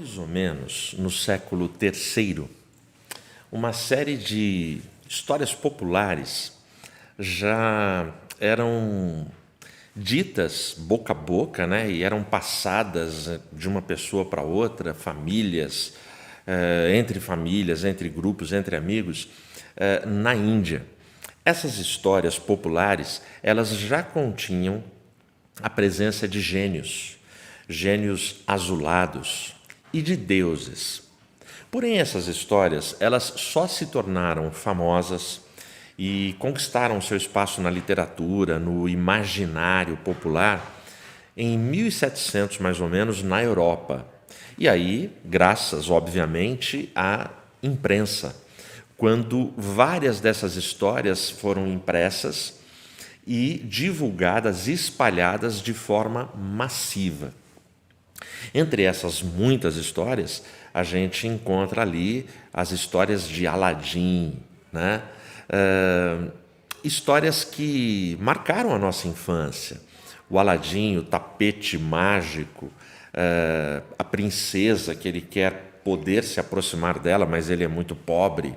mais ou menos no século III, uma série de histórias populares já eram ditas boca a boca, né, e eram passadas de uma pessoa para outra, famílias, entre grupos, entre amigos, na Índia. Essas histórias populares, elas já continham a presença de gênios, gênios azulados e de deuses. Porém, essas histórias, elas só se tornaram famosas e conquistaram seu espaço na literatura, no imaginário popular, em 1700, mais ou menos, na Europa. E aí, graças, obviamente, à imprensa, quando várias dessas histórias foram impressas e divulgadas, espalhadas de forma massiva. Entre essas muitas histórias, a gente encontra ali as histórias de Aladim, né? Histórias que marcaram a nossa infância. O Aladim, o tapete mágico, a princesa que ele quer poder se aproximar dela, mas ele é muito pobre.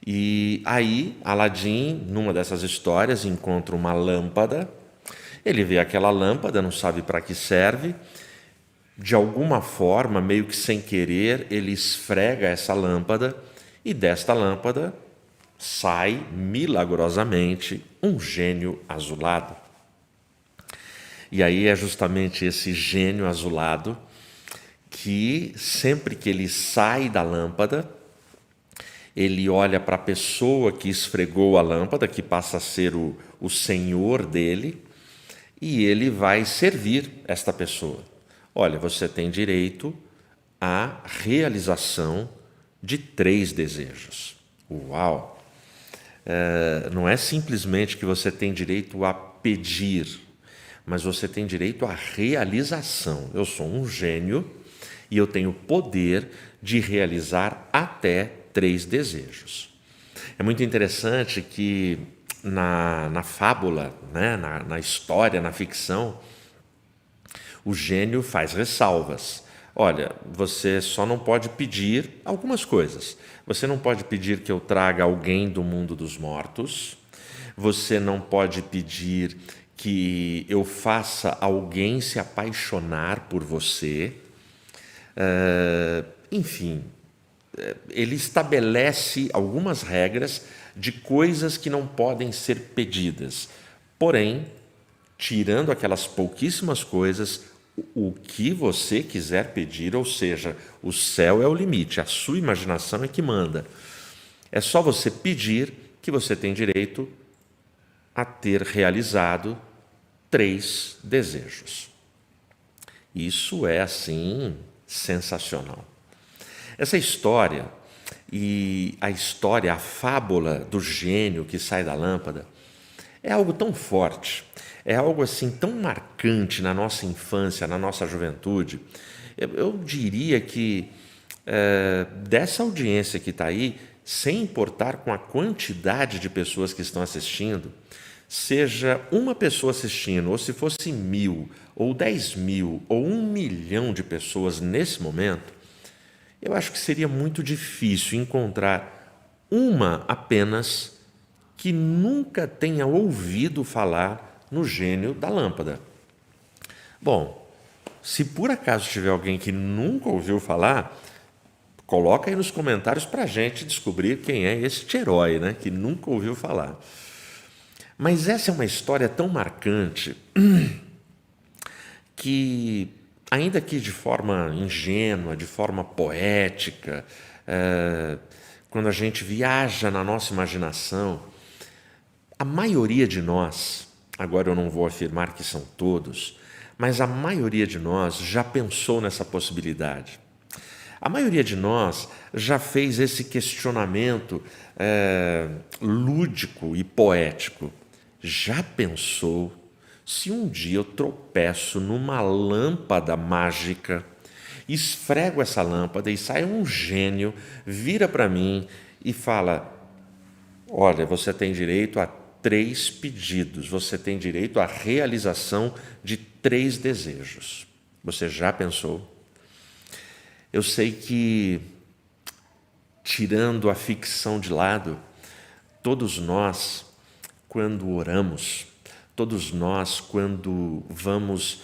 E aí, Aladim, numa dessas histórias, encontra uma lâmpada. Ele vê aquela lâmpada, não sabe para que serve. De alguma forma, meio que sem querer, ele esfrega essa lâmpada e desta lâmpada sai, milagrosamente, um gênio azulado. E aí é justamente esse gênio azulado que, sempre que ele sai da lâmpada, ele olha para a pessoa que esfregou a lâmpada, que passa a ser o senhor dele, e ele vai servir esta pessoa. Olha, você tem direito à realização de 3 desejos. Uau! Não é simplesmente que você tem direito a pedir, mas você tem direito à realização. Eu sou um gênio e eu tenho poder de realizar até 3 desejos. É muito interessante que na fábula, né, na história, na ficção, o gênio faz ressalvas. Olha, você só não pode pedir algumas coisas. Você não pode pedir que eu traga alguém do mundo dos mortos. Você não pode pedir que eu faça alguém se apaixonar por você. Enfim, ele estabelece algumas regras de coisas que não podem ser pedidas. Porém, tirando aquelas pouquíssimas coisas, o que você quiser pedir, ou seja, o céu é o limite, a sua imaginação é que manda. É só você pedir que você tem direito a ter realizado 3 desejos. Isso é, assim, sensacional. Essa história, a fábula do gênio que sai da lâmpada, é algo tão forte, é algo assim tão marcante na nossa infância, na nossa juventude. Eu diria que dessa audiência que está aí, sem importar com a quantidade de pessoas que estão assistindo, seja uma pessoa assistindo, ou se fosse 1.000, ou 10.000, ou 1 milhão de pessoas nesse momento, eu acho que seria muito difícil encontrar uma apenas que nunca tenha ouvido falar no gênio da lâmpada. Bom, se por acaso tiver alguém que nunca ouviu falar, coloca aí nos comentários para a gente descobrir quem é este herói, né, que nunca ouviu falar. Mas essa é uma história tão marcante que, ainda que de forma ingênua, de forma poética, quando a gente viaja na nossa imaginação, a maioria de nós, agora eu não vou afirmar que são todos, mas a maioria de nós já pensou nessa possibilidade. A maioria de nós já fez esse questionamento lúdico e poético. Já pensou se um dia eu tropeço numa lâmpada mágica, esfrego essa lâmpada e sai um gênio, vira para mim e fala: olha, você tem direito a 3 pedidos, você tem direito à realização de 3 desejos. Você já pensou? Eu sei que, tirando a ficção de lado, todos nós, quando oramos, todos nós, quando vamos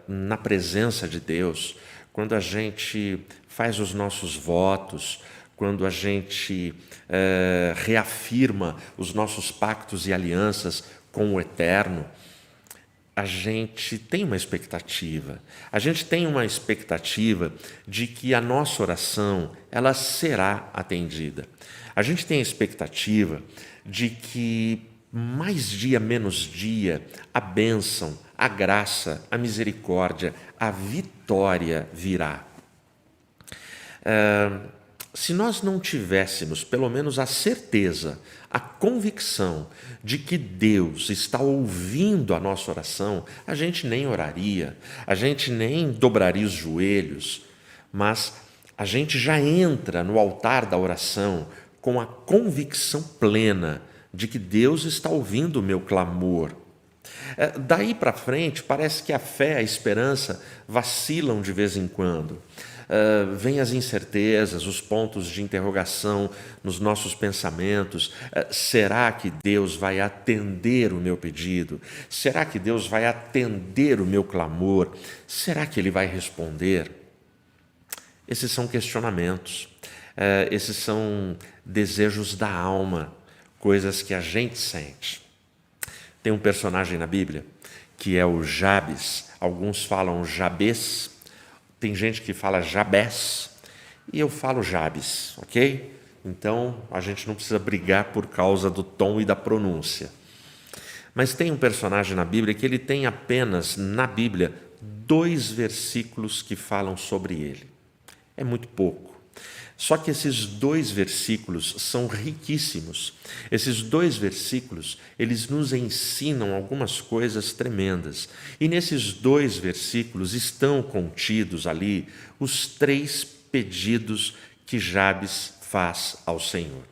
na presença de Deus, quando a gente faz os nossos votos, quando a gente reafirma os nossos pactos e alianças com o Eterno, a gente tem uma expectativa. A gente tem uma expectativa de que a nossa oração ela será atendida. A gente tem a expectativa de que mais dia menos dia a bênção, a graça, a misericórdia, a vitória virá. Se nós não tivéssemos pelo menos a certeza, a convicção de que Deus está ouvindo a nossa oração, a gente nem oraria, a gente nem dobraria os joelhos, mas a gente já entra no altar da oração com a convicção plena de que Deus está ouvindo o meu clamor. Daí para frente, parece que a fé, a esperança vacilam de vez em quando. Vêm as incertezas, os pontos de interrogação nos nossos pensamentos. Será que Deus vai atender o meu pedido? Será que Deus vai atender o meu clamor? Será que Ele vai responder? Esses são questionamentos, esses são desejos da alma, coisas que a gente sente. Tem um personagem na Bíblia que é o Jabes, alguns falam Jabes, tem gente que fala Jabés, e eu falo Jabes, ok? Então, a gente não precisa brigar por causa do tom e da pronúncia. Mas tem um personagem na Bíblia que ele tem apenas, na Bíblia, 2 versículos que falam sobre ele. É muito pouco. Só que esses 2 versículos são riquíssimos. Esses 2 versículos, eles nos ensinam algumas coisas tremendas. E nesses 2 versículos estão contidos ali os 3 pedidos que Jabes faz ao Senhor.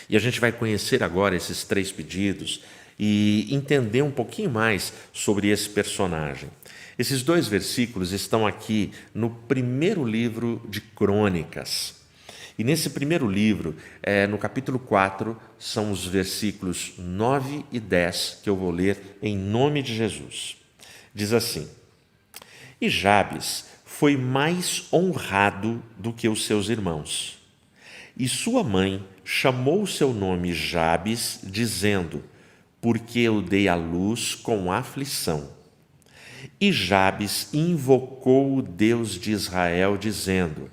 E a gente vai conhecer agora esses 3 pedidos e entender um pouquinho mais sobre esse personagem. Esses 2 versículos estão aqui no primeiro livro de Crônicas. E nesse primeiro livro, no capítulo 4, são os versículos 9 e 10 que eu vou ler em nome de Jesus. Diz assim: E Jabes foi mais honrado do que os seus irmãos. E sua mãe chamou o seu nome Jabes, dizendo: Porque eu dei à luz com aflição. E Jabes invocou o Deus de Israel, dizendo: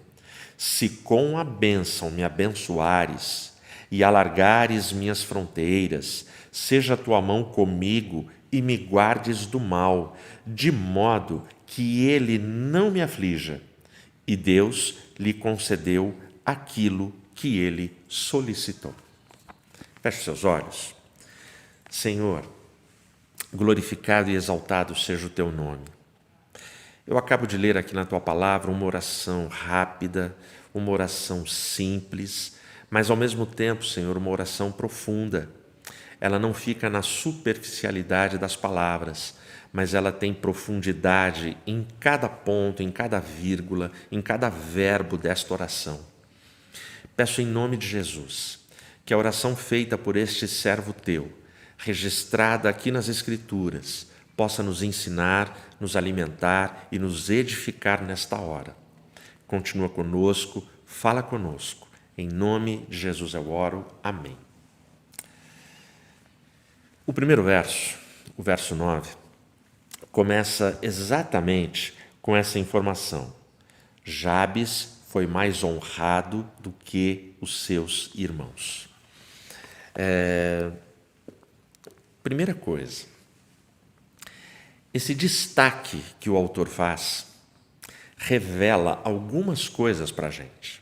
Se com a bênção me abençoares e alargares minhas fronteiras, seja a tua mão comigo e me guardes do mal, de modo que ele não me aflija. E Deus lhe concedeu aquilo que ele solicitou. Feche seus olhos. Senhor, glorificado e exaltado seja o teu nome. Eu acabo de ler aqui na tua palavra uma oração rápida, uma oração simples, mas ao mesmo tempo, Senhor, uma oração profunda. Ela não fica na superficialidade das palavras, mas ela tem profundidade em cada ponto, em cada vírgula, em cada verbo desta oração. Peço em nome de Jesus que a oração feita por este servo teu, registrada aqui nas Escrituras, possa nos ensinar, nos alimentar e nos edificar nesta hora. Continua conosco, fala conosco. Em nome de Jesus eu oro. Amém. O primeiro verso, o verso 9, começa exatamente com essa informação. Jabes foi mais honrado do que os seus irmãos. Primeira coisa, esse destaque que o autor faz revela algumas coisas para a gente.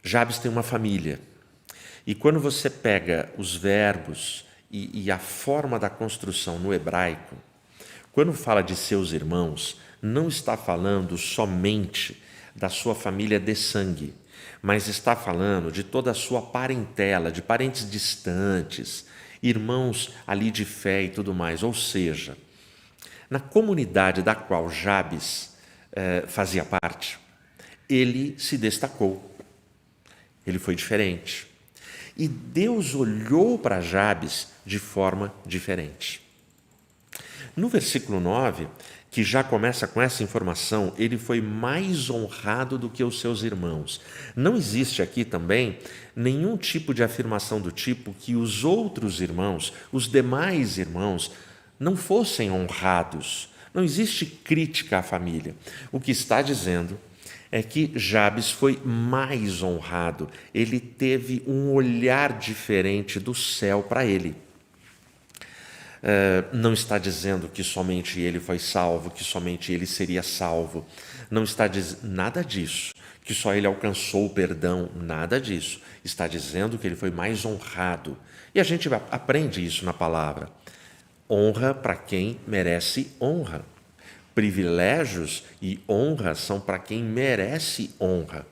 Jabes tem uma família, e quando você pega os verbos e a forma da construção no hebraico, quando fala de seus irmãos, não está falando somente da sua família de sangue, mas está falando de toda a sua parentela, de parentes distantes, irmãos ali de fé e tudo mais. Ou seja, na comunidade da qual Jabes fazia parte, ele se destacou, ele foi diferente. E Deus olhou para Jabes de forma diferente. No versículo 9, que já começa com essa informação, ele foi mais honrado do que os seus irmãos. Não existe aqui também nenhum tipo de afirmação do tipo que os outros irmãos, os demais irmãos, não fossem honrados. Não existe crítica à família. O que está dizendo é que Jabes foi mais honrado. Ele teve um olhar diferente do céu para ele. Não está dizendo que somente ele foi salvo, que somente ele seria salvo. Não está dizendo nada disso, que só ele alcançou o perdão, nada disso. Está dizendo que ele foi mais honrado. E a gente aprende isso na palavra. Honra para quem merece honra. Privilégios e honra são para quem merece honra.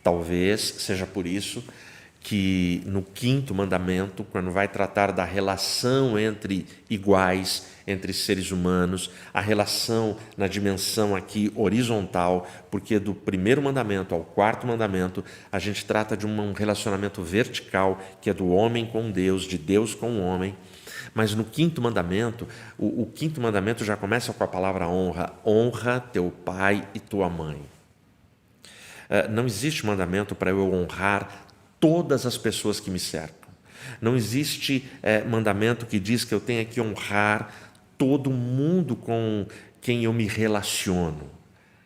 Talvez seja por isso que no 5º mandamento, quando vai tratar da relação entre iguais, entre seres humanos, a relação na dimensão aqui horizontal, porque do 1º mandamento ao 4º mandamento, a gente trata de um relacionamento vertical, que é do homem com Deus, de Deus com o homem. Mas no 5º mandamento, o 5º mandamento já começa com a palavra honra. Honra teu pai e tua mãe. Não existe mandamento para eu honrar todas as pessoas que me cercam. Não existe mandamento que diz que eu tenha que honrar todo mundo com quem eu me relaciono.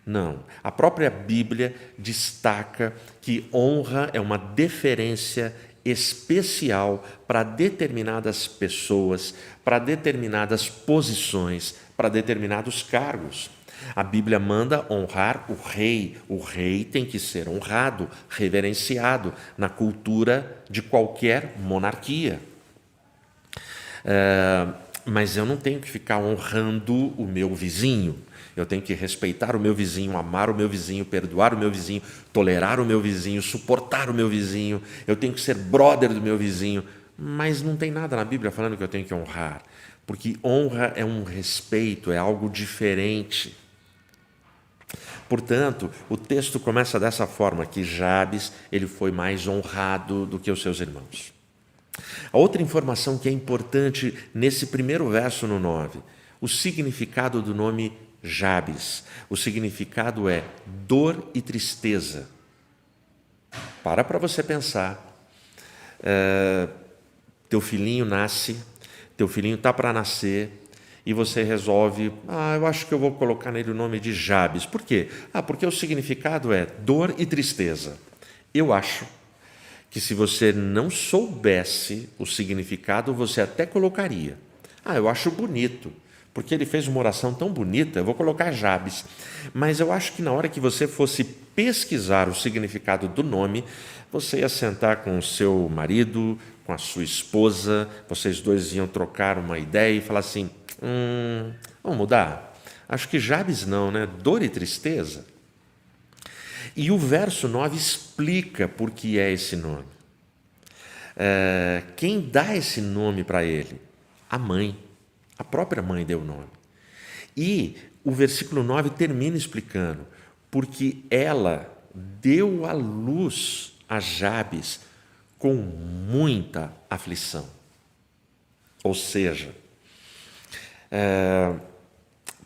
Não. A própria Bíblia destaca que honra é uma deferência especial para determinadas pessoas, para determinadas posições, para determinados cargos. A Bíblia manda honrar o rei. O rei tem que ser honrado, reverenciado na cultura de qualquer monarquia. Mas eu não tenho que ficar honrando o meu vizinho. Eu tenho que respeitar o meu vizinho, amar o meu vizinho, perdoar o meu vizinho, tolerar o meu vizinho, suportar o meu vizinho. Eu tenho que ser brother do meu vizinho. Mas não tem nada na Bíblia falando que eu tenho que honrar. Porque honra é um respeito, é algo diferente. Portanto, o texto começa dessa forma, que Jabes ele foi mais honrado do que os seus irmãos. A outra informação que é importante nesse primeiro verso no 9, o significado do nome Jabes. O significado é dor e tristeza. Para você pensar. Teu filhinho nasce, teu filhinho está para nascer, e você resolve, eu acho que eu vou colocar nele o nome de Jabes. Por quê? Porque o significado é dor e tristeza. Eu acho que se você não soubesse o significado, você até colocaria. Eu acho bonito, porque ele fez uma oração tão bonita, eu vou colocar Jabes. Mas eu acho que na hora que você fosse pesquisar o significado do nome, você ia sentar com o seu marido, com a sua esposa, vocês dois iam trocar uma ideia e falar assim, vamos mudar? Acho que Jabes não, né? Dor e tristeza. E o verso 9 explica por que é esse nome. Quem dá esse nome para ele? A mãe. A própria mãe deu o nome. E o versículo 9 termina explicando, porque ela deu à luz a Jabes com muita aflição. Ou seja,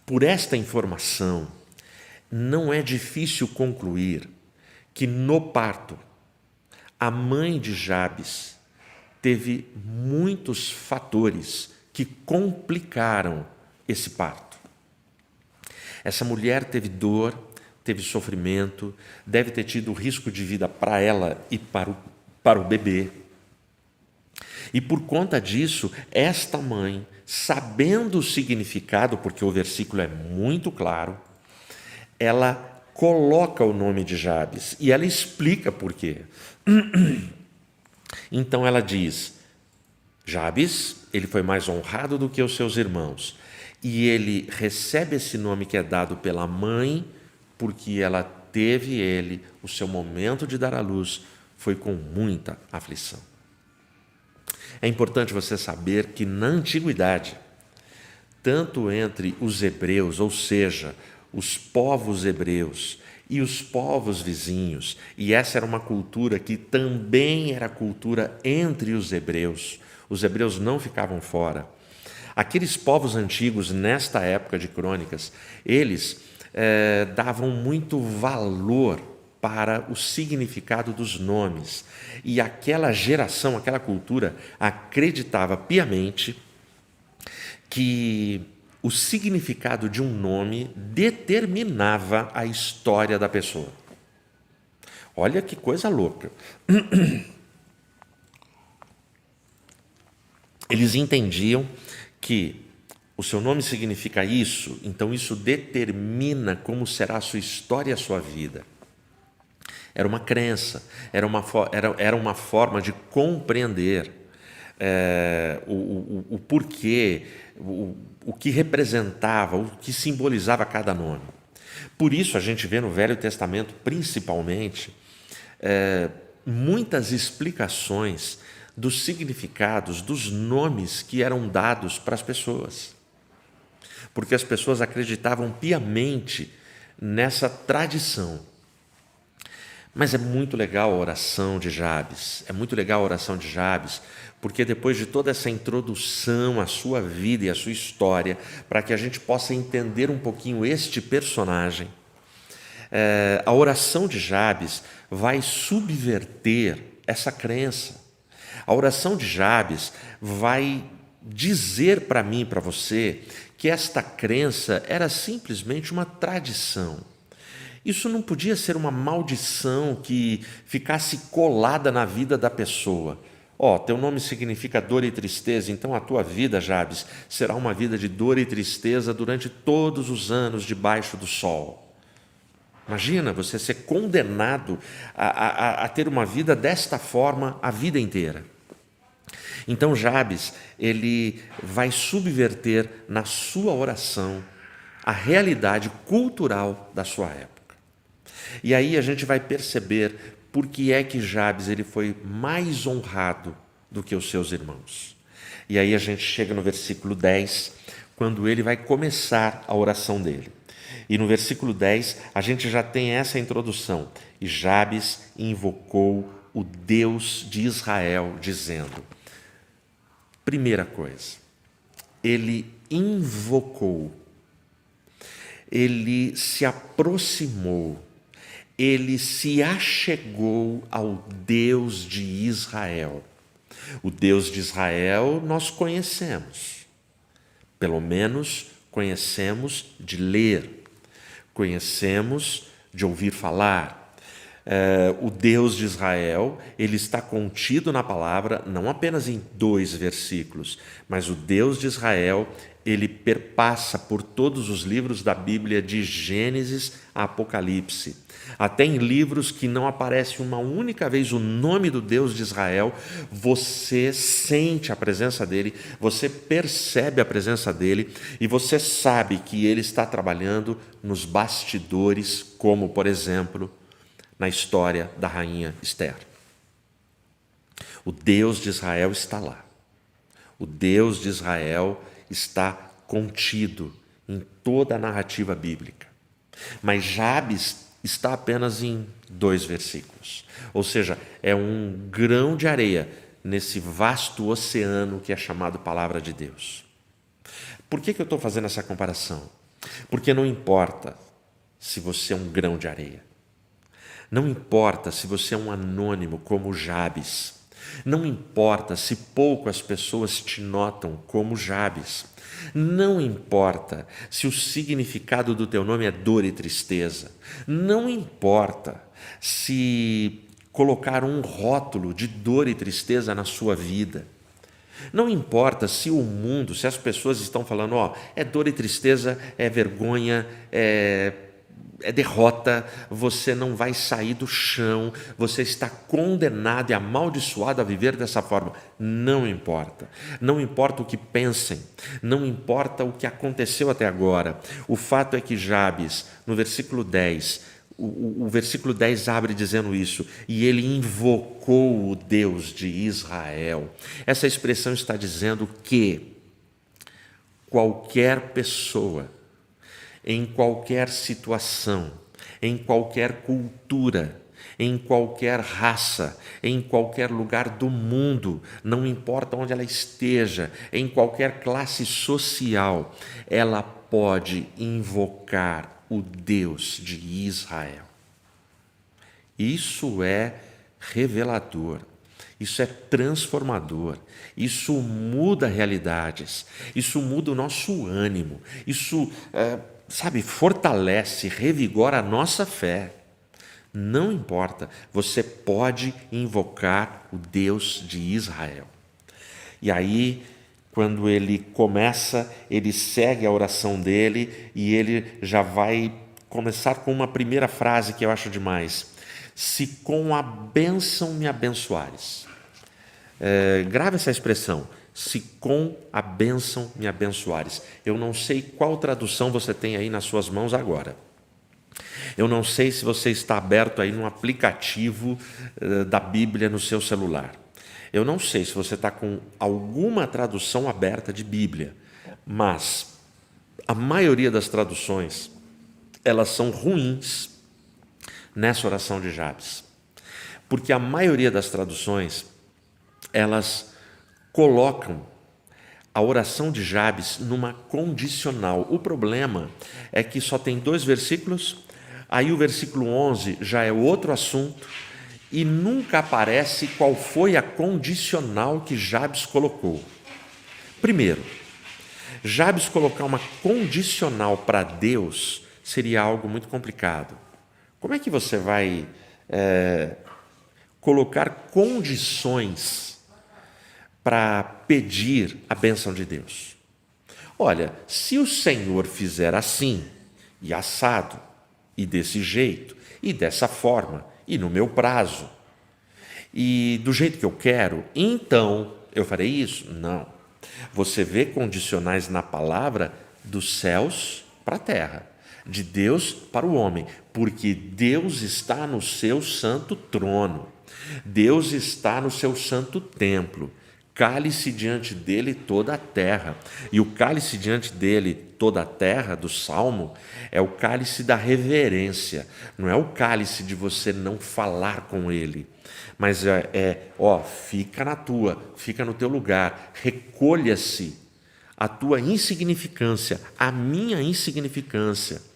por esta informação, não é difícil concluir que no parto, a mãe de Jabes teve muitos fatores que complicaram esse parto. Essa mulher teve dor, teve sofrimento, deve ter tido risco de vida para ela e para o bebê. E por conta disso, esta mãe, sabendo o significado, porque o versículo é muito claro, ela coloca o nome de Jabes e ela explica por quê. Então ela diz, Jabes, ele foi mais honrado do que os seus irmãos, e ele recebe esse nome que é dado pela mãe, porque ela teve ele, o seu momento de dar à luz foi com muita aflição. É importante você saber que na antiguidade, tanto entre os hebreus, ou seja, os povos hebreus, e os povos vizinhos. E essa era uma cultura que também era cultura entre os hebreus. Os hebreus não ficavam fora. Aqueles povos antigos, nesta época de Crônicas, eles davam muito valor para o significado dos nomes. E aquela geração, aquela cultura, acreditava piamente que o significado de um nome determinava a história da pessoa. Olha que coisa louca. Eles entendiam que o seu nome significa isso, então isso determina como será a sua história e a sua vida. Era uma crença, era uma forma de compreender o porquê, o que representava, o que simbolizava cada nome. Por isso a gente vê no Velho Testamento, principalmente, muitas explicações dos significados dos nomes que eram dados para as pessoas. Porque as pessoas acreditavam piamente nessa tradição. Mas é muito legal a oração de Jabes, porque depois de toda essa introdução à sua vida e à sua história, para que a gente possa entender um pouquinho este personagem, a oração de Jabes vai subverter essa crença. A oração de Jabes vai dizer para mim e para você que esta crença era simplesmente uma tradição. Isso não podia ser uma maldição que ficasse colada na vida da pessoa. Teu nome significa dor e tristeza, então a tua vida, Jabes, será uma vida de dor e tristeza durante todos os anos debaixo do sol. Imagina você ser condenado a ter uma vida desta forma a vida inteira. Então Jabes, ele vai subverter na sua oração a realidade cultural da sua época. E aí a gente vai perceber por que é que Jabes ele foi mais honrado do que os seus irmãos. E aí a gente chega no versículo 10, quando ele vai começar a oração dele. E no versículo 10 a gente já tem essa introdução. E Jabes invocou o Deus de Israel, dizendo... Primeira coisa, ele invocou, ele se aproximou, ele se achegou ao Deus de Israel. O Deus de Israel nós conhecemos, pelo menos conhecemos de ler, conhecemos de ouvir falar. O Deus de Israel, ele está contido na palavra, não apenas em 2 versículos, mas o Deus de Israel, ele perpassa por todos os livros da Bíblia, de Gênesis a Apocalipse. Até em livros que não aparece uma única vez o nome do Deus de Israel, você sente a presença dele, você percebe a presença dele e você sabe que ele está trabalhando nos bastidores, como, por exemplo, na história da rainha Esther. O Deus de Israel está lá. O Deus de Israel está contido em toda a narrativa bíblica. Mas Jabes está apenas em 2 versículos. Ou seja, é um grão de areia nesse vasto oceano que é chamado Palavra de Deus. Por que eu estou fazendo essa comparação? Porque não importa se você é um grão de areia. Não importa se você é um anônimo como Jabes. Não importa se pouco as pessoas te notam como Jabes. Não importa se o significado do teu nome é dor e tristeza. Não importa se colocar um rótulo de dor e tristeza na sua vida. Não importa se o mundo, se as pessoas estão falando, é dor e tristeza, é vergonha, é derrota, você não vai sair do chão, você está condenado e amaldiçoado a viver dessa forma. Não importa. Não importa o que pensem, não importa o que aconteceu até agora. O fato é que Jabes, no versículo 10, o versículo 10 abre dizendo isso, e ele invocou o Deus de Israel. Essa expressão está dizendo que qualquer pessoa, em qualquer situação, em qualquer cultura, em qualquer raça, em qualquer lugar do mundo, não importa onde ela esteja, em qualquer classe social, ela pode invocar o Deus de Israel. Isso é revelador, isso é transformador, isso muda realidades, isso muda o nosso ânimo, isso, fortalece, revigora a nossa fé. Não importa, você pode invocar o Deus de Israel. E aí, quando ele começa, ele segue a oração dele e ele já vai começar com uma primeira frase que eu acho demais. Se com a bênção me abençoares. Grave essa expressão. Se com a bênção me abençoares. Eu não sei qual tradução você tem aí nas suas mãos agora. Eu não sei se você está aberto aí no aplicativo da Bíblia no seu celular. Eu não sei se você está com alguma tradução aberta de Bíblia, mas a maioria das traduções, elas são ruins nessa oração de Jabes. Porque a maioria das traduções, elas colocam a oração de Jabes numa condicional. O problema é que só tem 2 versículos, aí o versículo 11 já é outro assunto e nunca aparece qual foi a condicional que Jabes colocou. Primeiro, Jabes colocar uma condicional para Deus seria algo muito complicado. Como é que você vai colocar condições para pedir a bênção de Deus? Olha, se o Senhor fizer assim, e assado, e desse jeito, e dessa forma, e no meu prazo, e do jeito que eu quero, então eu farei isso? Não. Você vê condicionais na palavra dos céus para a terra, de Deus para o homem, porque Deus está no seu santo trono, Deus está no seu santo templo. Cale-se diante dele toda a terra. E o cálice diante dele toda a terra, do Salmo, é o cálice da reverência. Não é o cálice de você não falar com ele, mas fica na tua, fica no teu lugar, recolha-se a tua insignificância, a minha insignificância.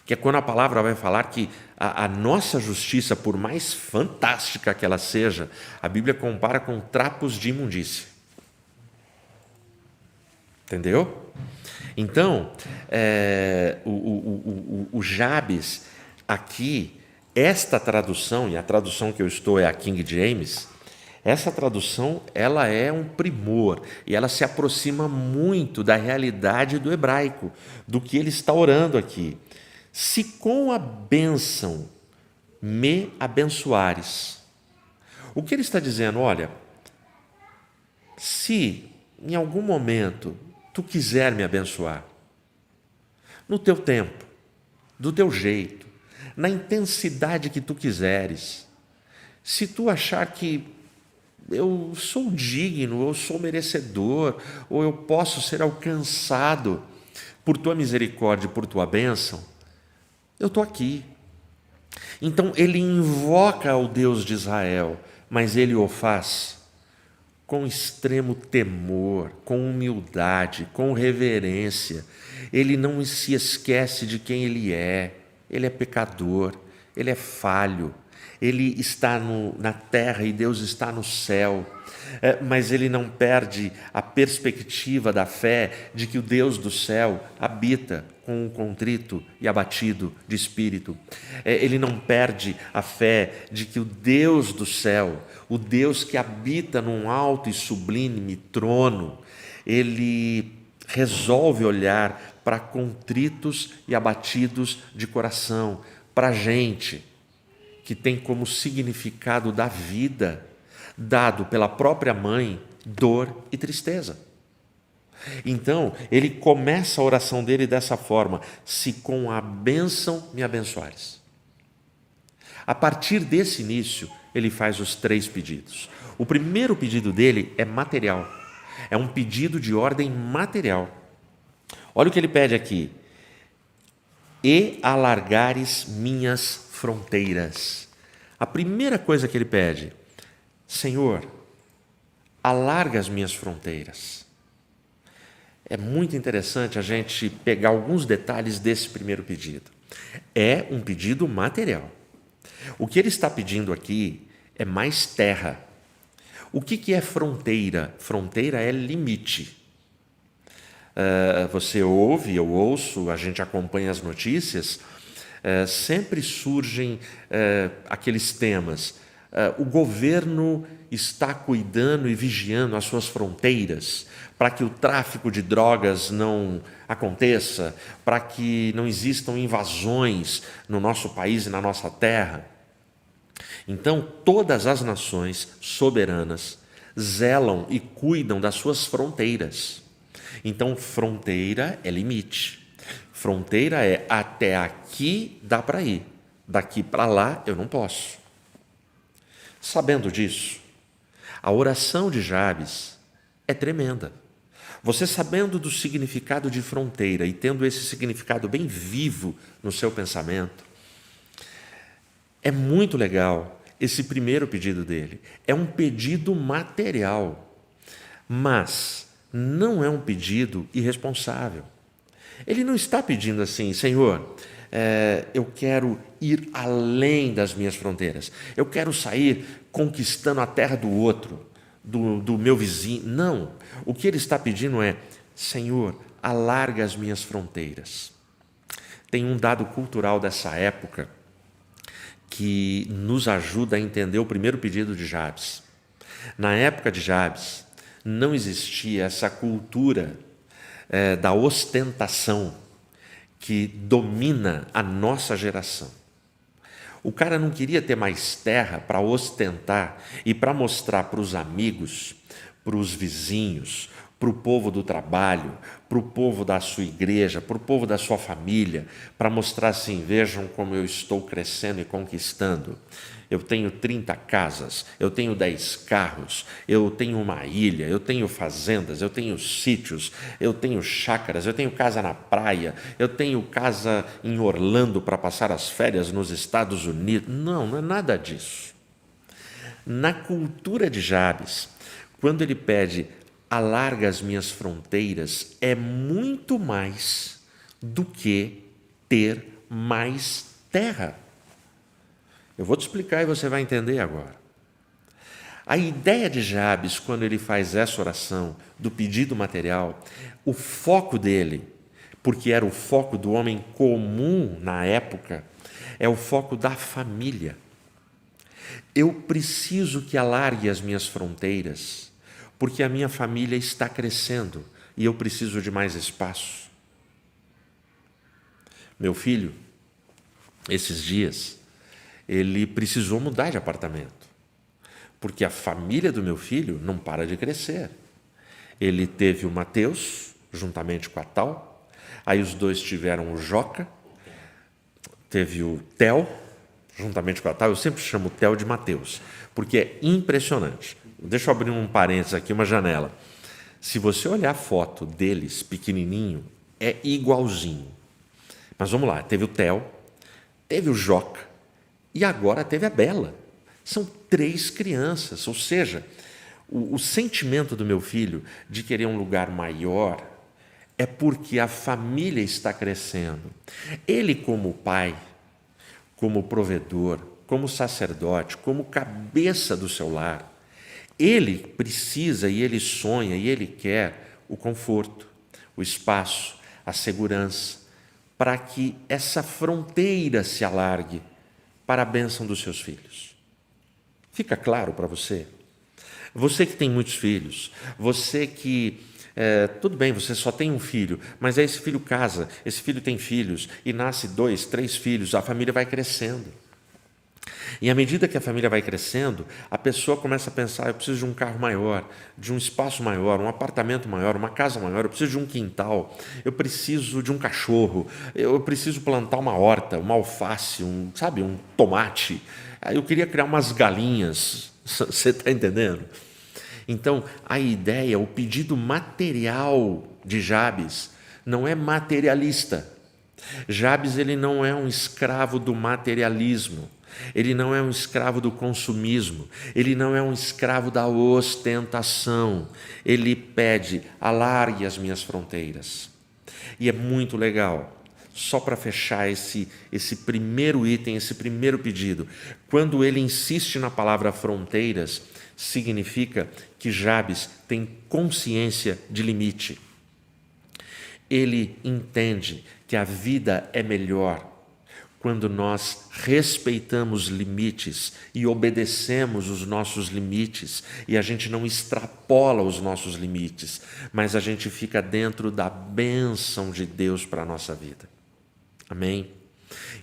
Que é quando a palavra vai falar que a nossa justiça, por mais fantástica que ela seja, a Bíblia compara com trapos de imundícia. Entendeu? Então, o Jabes, aqui, esta tradução, e a tradução que eu estou é a King James, essa tradução ela é um primor e ela se aproxima muito da realidade do hebraico, do que ele está orando aqui. Se com a bênção me abençoares. O que ele está dizendo? Olha, se em algum momento tu quiser me abençoar, no teu tempo, do teu jeito, na intensidade que tu quiseres, se tu achar que eu sou digno, eu sou merecedor, ou eu posso ser alcançado por tua misericórdia, por tua bênção, eu estou aqui. Então ele invoca o Deus de Israel, mas ele o faz com extremo temor, com humildade, com reverência. Ele não se esquece de quem ele é pecador, ele é falho, ele está na terra e Deus está no céu. Mas ele não perde a perspectiva da fé de que o Deus do céu habita com o contrito e abatido de espírito. Ele não perde a fé de que o Deus do céu, o Deus que habita num alto e sublime trono, ele resolve olhar para contritos e abatidos de coração, para gente que tem como significado da vida, dado pela própria mãe, dor e tristeza. Então, ele começa a oração dele dessa forma: se com a bênção me abençoares. A partir desse início, ele faz os 3 pedidos. O primeiro pedido dele é material, é um pedido de ordem material. Olha o que ele pede aqui: e alargares minhas fronteiras. A primeira coisa que ele pede: Senhor, alarga as minhas fronteiras. É muito interessante a gente pegar alguns detalhes desse primeiro pedido. É um pedido material. O que ele está pedindo aqui é mais terra. O que é fronteira? Fronteira é limite. Você ouve, eu ouço, a gente acompanha as notícias, sempre surgem aqueles temas. O governo está cuidando e vigiando as suas fronteiras para que o tráfico de drogas não aconteça, para que não existam invasões no nosso país e na nossa terra. Então, todas as nações soberanas zelam e cuidam das suas fronteiras. Então, fronteira é limite. Fronteira é até aqui dá para ir, daqui para lá eu não posso. Sabendo disso, a oração de Jabes é tremenda. Você sabendo do significado de fronteira e tendo esse significado bem vivo no seu pensamento, é muito legal esse primeiro pedido dele. É um pedido material, mas não é um pedido irresponsável. Ele não está pedindo assim: Senhor, eu quero ir além das minhas fronteiras. Eu quero sair conquistando a terra do outro, do meu vizinho. Não. O que ele está pedindo é: Senhor, alarga as minhas fronteiras. Tem um dado cultural dessa época que nos ajuda a entender o primeiro pedido de Jabes. Na época de Jabes, não existia essa cultura da ostentação que domina a nossa geração. O cara não queria ter mais terra para ostentar e para mostrar para os amigos, para os vizinhos, para o povo do trabalho, para o povo da sua igreja, para o povo da sua família, para mostrar assim: vejam como eu estou crescendo e conquistando. Eu tenho 30 casas, eu tenho 10 carros, eu tenho uma ilha, eu tenho fazendas, eu tenho sítios, eu tenho chácaras, eu tenho casa na praia, eu tenho casa em Orlando para passar as férias nos Estados Unidos. Não, não é nada disso. Na cultura de Jabes, quando ele pede: alarga as minhas fronteiras, é muito mais do que ter mais terra. Eu vou te explicar e você vai entender agora. A ideia de Jabes, quando ele faz essa oração do pedido material, o foco dele, porque era o foco do homem comum na época, é o foco da família. Eu preciso que alargue as minhas fronteiras, porque a minha família está crescendo e eu preciso de mais espaço. Meu filho, esses dias, ele precisou mudar de apartamento, porque a família do meu filho não para de crescer. Ele teve o Mateus, juntamente com a Tal, aí os dois tiveram o Joca, teve o Theo, juntamente com a Tal. Eu sempre chamo o Theo de Mateus, porque é impressionante. Deixa eu abrir um parênteses aqui, uma janela. Se você olhar a foto deles, pequenininho, é igualzinho. Mas vamos lá, teve o Theo, teve o Joca, e agora teve a Bela. São 3 crianças, ou seja, o sentimento do meu filho de querer um lugar maior é porque a família está crescendo. Ele, como pai, como provedor, como sacerdote, como cabeça do seu lar, ele precisa e ele sonha e ele quer o conforto, o espaço, a segurança, para que essa fronteira se alargue para a bênção dos seus filhos. Fica claro para você? Você que tem muitos filhos, você que, tudo bem, você só tem um filho, mas aí esse filho casa, esse filho tem filhos, e nasce 2, 3 filhos, a família vai crescendo. E à medida que a família vai crescendo, a pessoa começa a pensar: eu preciso de um carro maior, de um espaço maior, um apartamento maior, uma casa maior, eu preciso de um quintal, eu preciso de um cachorro, eu preciso plantar uma horta, uma alface, um tomate. Eu queria criar umas galinhas, você está entendendo? Então, a ideia, o pedido material de Jabes não é materialista. Jabes, ele não é um escravo do materialismo, ele não é um escravo do consumismo, ele não é um escravo da ostentação. Ele pede: alargue as minhas fronteiras. E é muito legal, só para fechar esse primeiro item, esse primeiro pedido, quando ele insiste na palavra fronteiras, significa que Jabes tem consciência de limite. Ele entende que a vida é melhor quando nós respeitamos limites e obedecemos os nossos limites, e a gente não extrapola os nossos limites, mas a gente fica dentro da bênção de Deus para a nossa vida. Amém?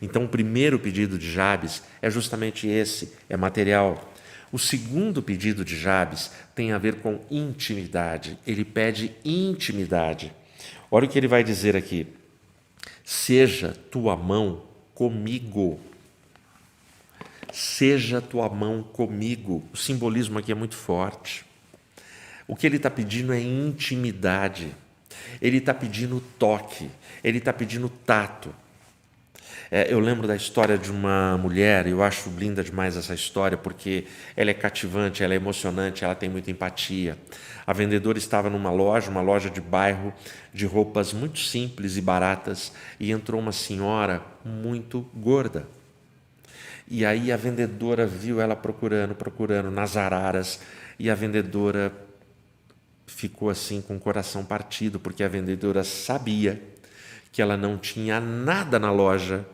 Então, o primeiro pedido de Jabes é justamente esse, é material. O segundo pedido de Jabes tem a ver com intimidade. Ele pede intimidade. Olha o que ele vai dizer aqui: seja tua mão comigo. Seja tua mão comigo. O simbolismo aqui é muito forte. O que ele está pedindo é intimidade. Ele está pedindo toque. Ele está pedindo tato. Eu lembro da história de uma mulher, eu acho linda demais essa história, porque ela é cativante, ela é emocionante, ela tem muita empatia. A vendedora estava numa loja, uma loja de bairro, de roupas muito simples e baratas, e entrou uma senhora muito gorda. E aí a vendedora viu ela procurando nas araras, e a vendedora ficou assim com o coração partido, porque a vendedora sabia que ela não tinha nada na loja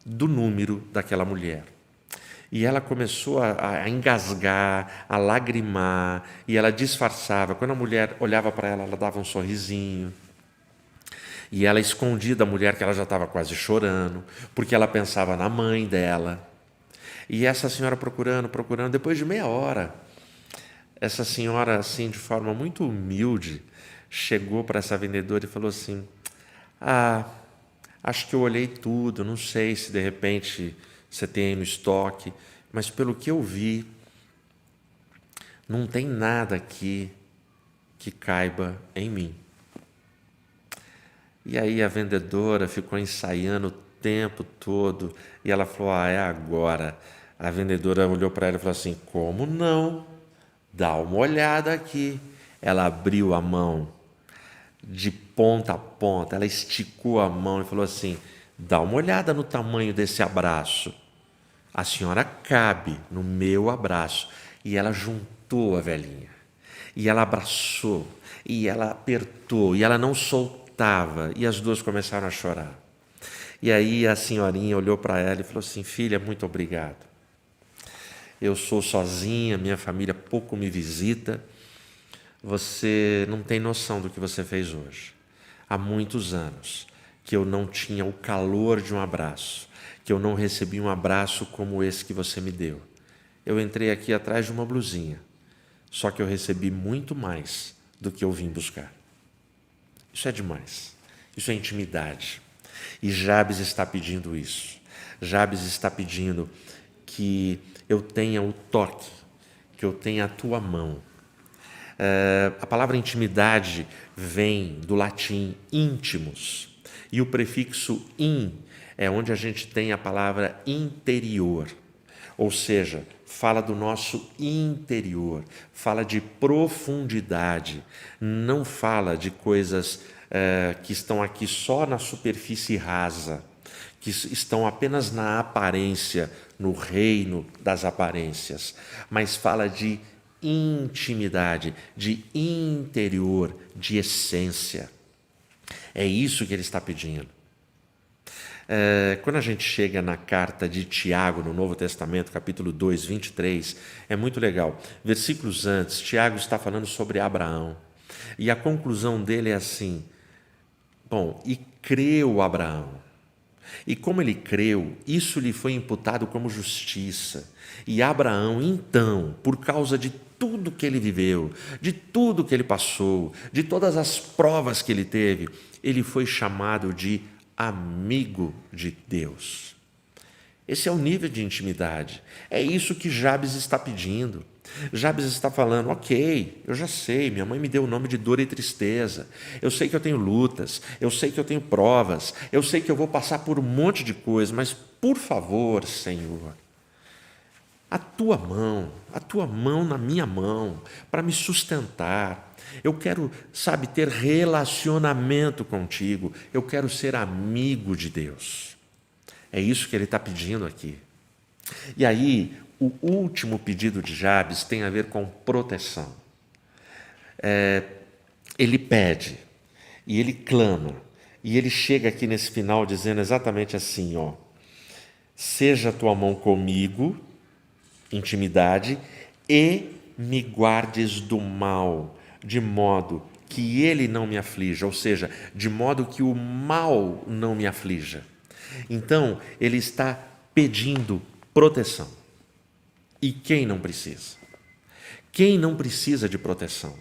do número daquela mulher. E ela começou a engasgar, a lagrimar, e ela disfarçava. Quando a mulher olhava para ela, ela dava um sorrisinho. E ela escondia da mulher que ela já estava quase chorando, porque ela pensava na mãe dela. E essa senhora procurando, depois de meia hora, essa senhora, assim, de forma muito humilde, chegou para essa vendedora e falou assim: acho que eu olhei tudo, não sei se de repente você tem aí no estoque, mas pelo que eu vi, não tem nada aqui que caiba em mim. E aí a vendedora ficou ensaiando o tempo todo, e ela falou: é agora. A vendedora olhou para ela e falou assim: como não? Dá uma olhada aqui. Ela abriu a mão de ponta a ponta, ela esticou a mão e falou assim: dá uma olhada no tamanho desse abraço. A senhora cabe no meu abraço. E ela juntou a velhinha, e ela abraçou, e ela apertou, e ela não soltava, e as duas começaram a chorar. E aí a senhorinha olhou para ela e falou assim: filha, muito obrigado. Eu sou sozinha, minha família pouco me visita. Você não tem noção do que você fez hoje. Há muitos anos que eu não tinha o calor de um abraço, que eu não recebi um abraço como esse que você me deu. Eu entrei aqui atrás de uma blusinha, só que eu recebi muito mais do que eu vim buscar. Isso é demais. Isso é intimidade. E Jabes está pedindo isso. Jabes está pedindo que eu tenha o toque, que eu tenha a tua mão. A palavra intimidade vem do latim íntimos, e o prefixo in é onde a gente tem a palavra interior, ou seja, fala do nosso interior, fala de profundidade, não fala de coisas que estão aqui só na superfície rasa, que estão apenas na aparência, no reino das aparências, mas fala de intimidade, de interior, de essência. É isso que ele está pedindo. Quando a gente chega na carta de Tiago, no Novo Testamento, capítulo 2, 23, é muito legal. Versículos antes, Tiago está falando sobre Abraão. E a conclusão dele é assim: bom, e creu Abraão. E como ele creu, isso lhe foi imputado como justiça. E Abraão, então, por causa de tudo que ele viveu, de tudo que ele passou, de todas as provas que ele teve, ele foi chamado de amigo de Deus. Esse é o nível de intimidade. É isso que Jabes está pedindo. Jabes está falando, ok, eu já sei, minha mãe me deu o nome de dor e tristeza, eu sei que eu tenho lutas, eu sei que eu tenho provas, eu sei que eu vou passar por um monte de coisas, mas por favor, Senhor, a tua mão na minha mão, para me sustentar. Eu quero, sabe, ter relacionamento contigo, eu quero ser amigo de Deus. É isso que ele está pedindo aqui. E aí, o último pedido de Jabes tem a ver com proteção. Ele pede, e ele clama, e ele chega aqui nesse final dizendo exatamente assim, ó: seja a tua mão comigo, intimidade, e me guardes do mal, de modo que ele não me aflija, ou seja, de modo que o mal não me aflija. Então, ele está pedindo proteção. E quem não precisa? Quem não precisa de proteção?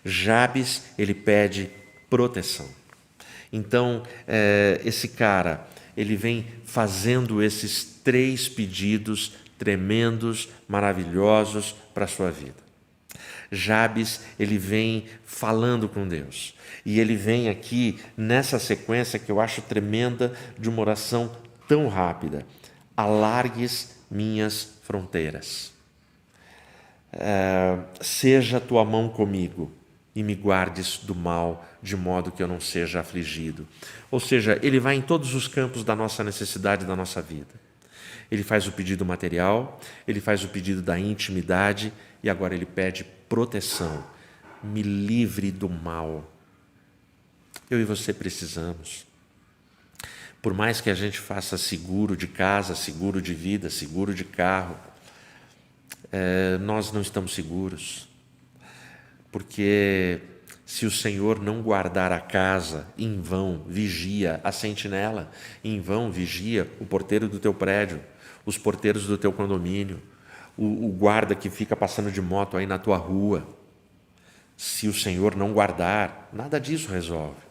Jabes, ele pede proteção. Então, esse cara, ele vem fazendo esses 3 pedidos tremendos, maravilhosos para a sua vida. Jabes, ele vem falando com Deus. E ele vem aqui nessa sequência que eu acho tremenda, de uma oração tão rápida: alargues minhas fronteiras. Seja a tua mão comigo e me guardes do mal, de modo que eu não seja afligido. Ou seja, ele vai em todos os campos da nossa necessidade, da nossa vida. Ele faz o pedido material, ele faz o pedido da intimidade e agora ele pede proteção. Me livre do mal. Eu e você precisamos. Por mais que a gente faça seguro de casa, seguro de vida, seguro de carro, nós não estamos seguros. Porque se o Senhor não guardar a casa, em vão vigia a sentinela, em vão vigia o porteiro do teu prédio, os porteiros do teu condomínio, o guarda que fica passando de moto aí na tua rua. Se o Senhor não guardar, nada disso resolve.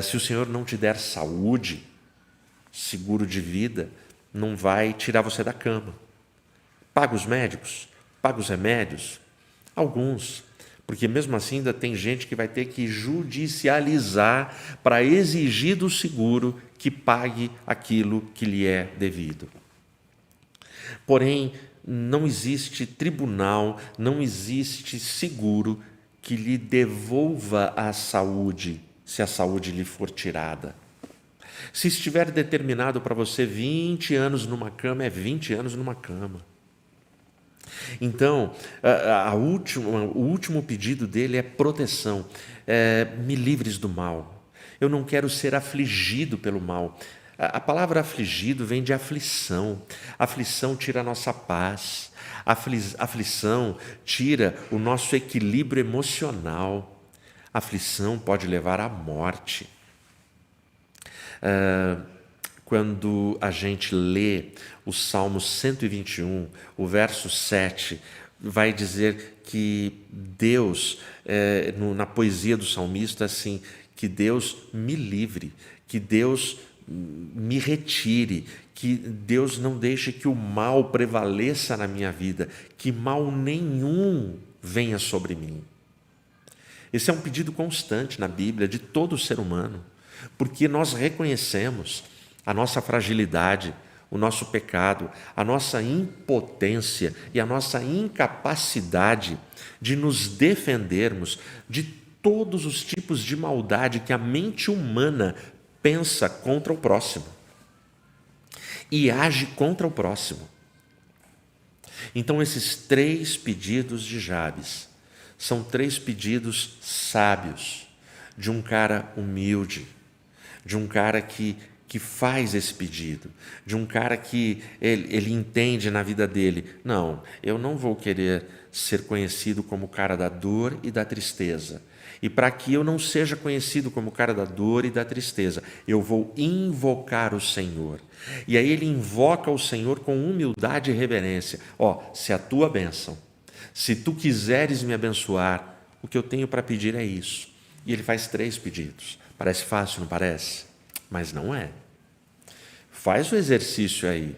Se o Senhor não te der saúde, seguro de vida, não vai tirar você da cama. Paga os médicos, paga os remédios, alguns, porque mesmo assim ainda tem gente que vai ter que judicializar para exigir do seguro que pague aquilo que lhe é devido. Porém, não existe tribunal, não existe seguro que lhe devolva a saúde, se a saúde lhe for tirada. Se estiver determinado para você 20 anos numa cama, é 20 anos numa cama. Então, o último pedido dele é proteção. Me livres do mal. Eu não quero ser afligido pelo mal. A palavra afligido vem de aflição. Aflição tira a nossa paz. Aflição tira o nosso equilíbrio emocional. Aflição pode levar à morte. Quando a gente lê o Salmo 121, o verso 7, vai dizer que Deus, na poesia do salmista, assim, que Deus me livre, que Deus me retire, que Deus não deixe que o mal prevaleça na minha vida, que mal nenhum venha sobre mim. Esse é um pedido constante na Bíblia de todo ser humano, porque nós reconhecemos a nossa fragilidade, o nosso pecado, a nossa impotência e a nossa incapacidade de nos defendermos de todos os tipos de maldade que a mente humana pensa contra o próximo e age contra o próximo. Então, esses 3 pedidos de Jabes são 3 pedidos sábios, de um cara humilde, de um cara que faz esse pedido, de um cara que ele entende na vida dele: não, eu não vou querer ser conhecido como o cara da dor e da tristeza. E para que eu não seja conhecido como o cara da dor e da tristeza, eu vou invocar o Senhor. E aí ele invoca o Senhor com humildade e reverência. Se a tua bênção, se tu quiseres me abençoar, o que eu tenho para pedir é isso. E ele faz 3 pedidos. Parece fácil, não parece? Mas não é. Faz o exercício aí.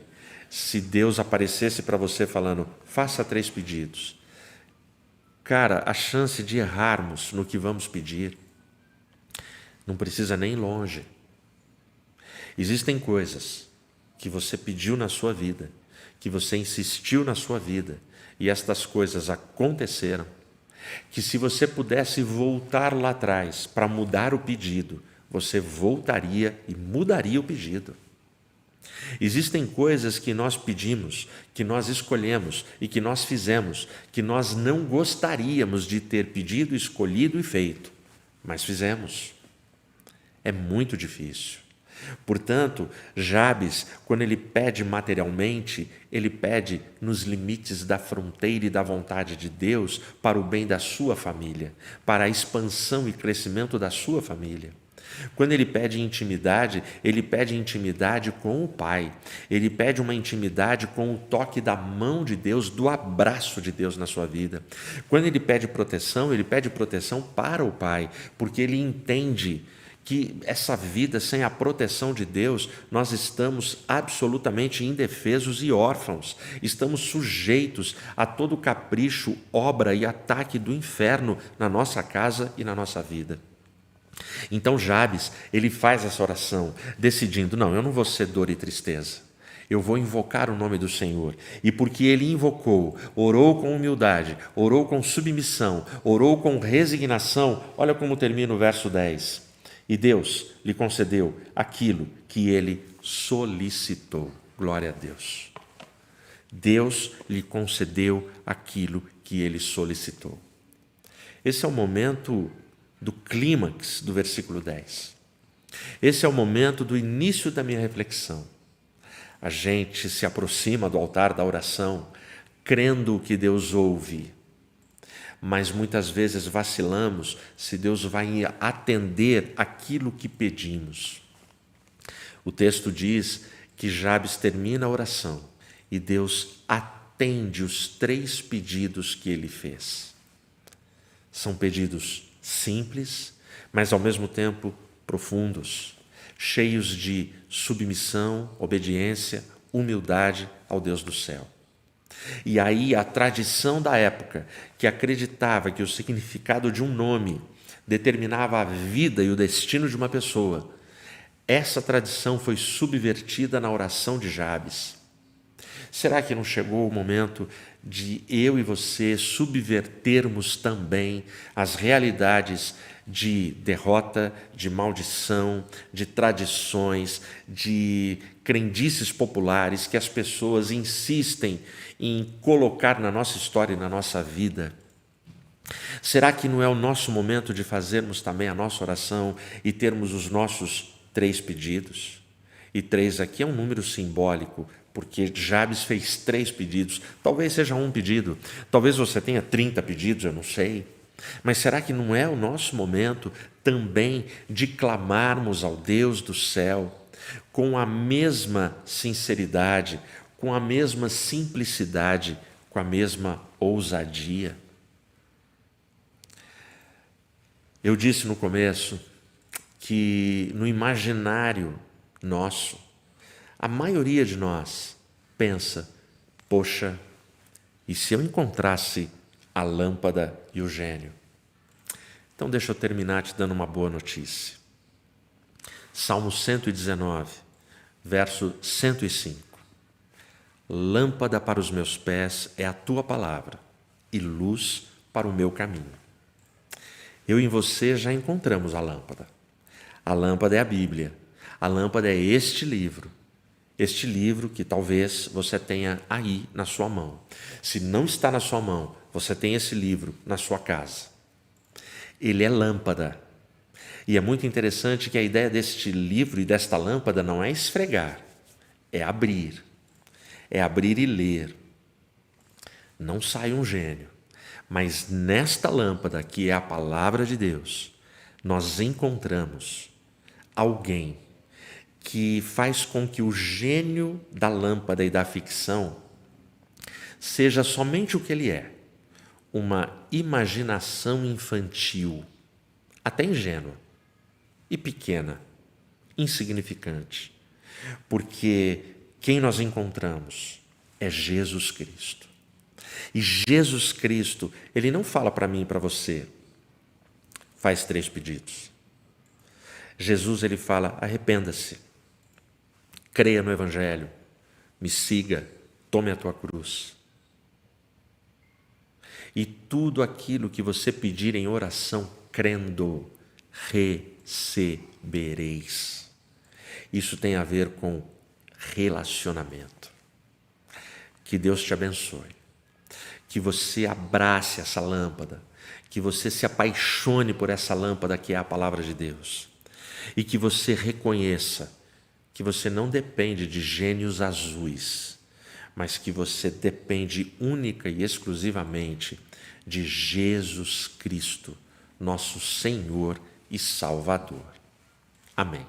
Se Deus aparecesse para você falando, faça 3 pedidos. Cara, a chance de errarmos no que vamos pedir não precisa nem ir longe. Existem coisas que você pediu na sua vida, que você insistiu na sua vida, e estas coisas aconteceram, que se você pudesse voltar lá atrás para mudar o pedido, você voltaria e mudaria o pedido. Existem coisas que nós pedimos, que nós escolhemos e que nós fizemos, que nós não gostaríamos de ter pedido, escolhido e feito, mas fizemos. É muito difícil. Portanto, Jabes, quando ele pede materialmente, ele pede nos limites da fronteira e da vontade de Deus para o bem da sua família, para a expansão e crescimento da sua família. Quando ele pede intimidade com o Pai. Ele pede uma intimidade com o toque da mão de Deus, do abraço de Deus na sua vida. Quando ele pede proteção para o Pai, porque ele entende que essa vida sem a proteção de Deus, nós estamos absolutamente indefesos e órfãos, estamos sujeitos a todo capricho, obra e ataque do inferno na nossa casa e na nossa vida. Então Jabes, ele faz essa oração, decidindo, não, eu não vou ser dor e tristeza, eu vou invocar o nome do Senhor. E porque ele invocou, orou com humildade, orou com submissão, orou com resignação, olha como termina o verso 10. E Deus lhe concedeu aquilo que ele solicitou. Glória a Deus. Deus lhe concedeu aquilo que ele solicitou. Esse é o momento do clímax do versículo 10. Esse é o momento do início da minha reflexão. A gente se aproxima do altar da oração, crendo que Deus ouve, mas muitas vezes vacilamos se Deus vai atender aquilo que pedimos. O texto diz que Jabes termina a oração e Deus atende os 3 pedidos que ele fez. São pedidos simples, mas ao mesmo tempo profundos, cheios de submissão, obediência, humildade ao Deus do céu. E aí a tradição da época, que acreditava que o significado de um nome determinava a vida e o destino de uma pessoa, essa tradição foi subvertida na oração de Jabes. Será que não chegou o momento de eu e você subvertermos também as realidades de derrota, de maldição, de tradições, de crendices populares que as pessoas insistem em colocar na nossa história e na nossa vida? Será que não é o nosso momento de fazermos também a nossa oração e termos os nossos 3 pedidos? E 3 aqui é um número simbólico, porque Jabes fez 3 pedidos. Talvez seja um pedido, talvez você tenha 30 pedidos, eu não sei. Mas será que não é o nosso momento também de clamarmos ao Deus do céu com a mesma sinceridade, com a mesma simplicidade, com a mesma ousadia? Eu disse no começo que no imaginário nosso, a maioria de nós pensa, poxa, e se eu encontrasse a lâmpada e o gênio? Então deixa eu terminar te dando uma boa notícia. Salmo 119, verso 105. Lâmpada para os meus pés é a tua palavra e luz para o meu caminho. Eu e você já encontramos a lâmpada. A lâmpada é a Bíblia. A lâmpada é este livro que talvez você tenha aí na sua mão. Se não está na sua mão, você tem esse livro na sua casa. Ele é lâmpada. E é muito interessante que a ideia deste livro e desta lâmpada não é esfregar, é abrir. É abrir e ler. Não sai um gênio, mas nesta lâmpada, que é a palavra de Deus, nós encontramos alguém que faz com que o gênio da lâmpada e da ficção seja somente o que ele é, uma imaginação infantil, até ingênua e pequena, insignificante, porque quem nós encontramos é Jesus Cristo. E Jesus Cristo, Ele não fala para mim e para você, faz 3 pedidos. Jesus, Ele fala, arrependa-se, creia no Evangelho, me siga, tome a tua cruz. E tudo aquilo que você pedir em oração, crendo, recebereis. Isso tem a ver com relacionamento. Que Deus te abençoe. Que você abrace essa lâmpada. Que você se apaixone por essa lâmpada que é a palavra de Deus. E que você reconheça que você não depende de gênios azuis, mas que você depende única e exclusivamente de Jesus Cristo, nosso Senhor e Salvador. Amém.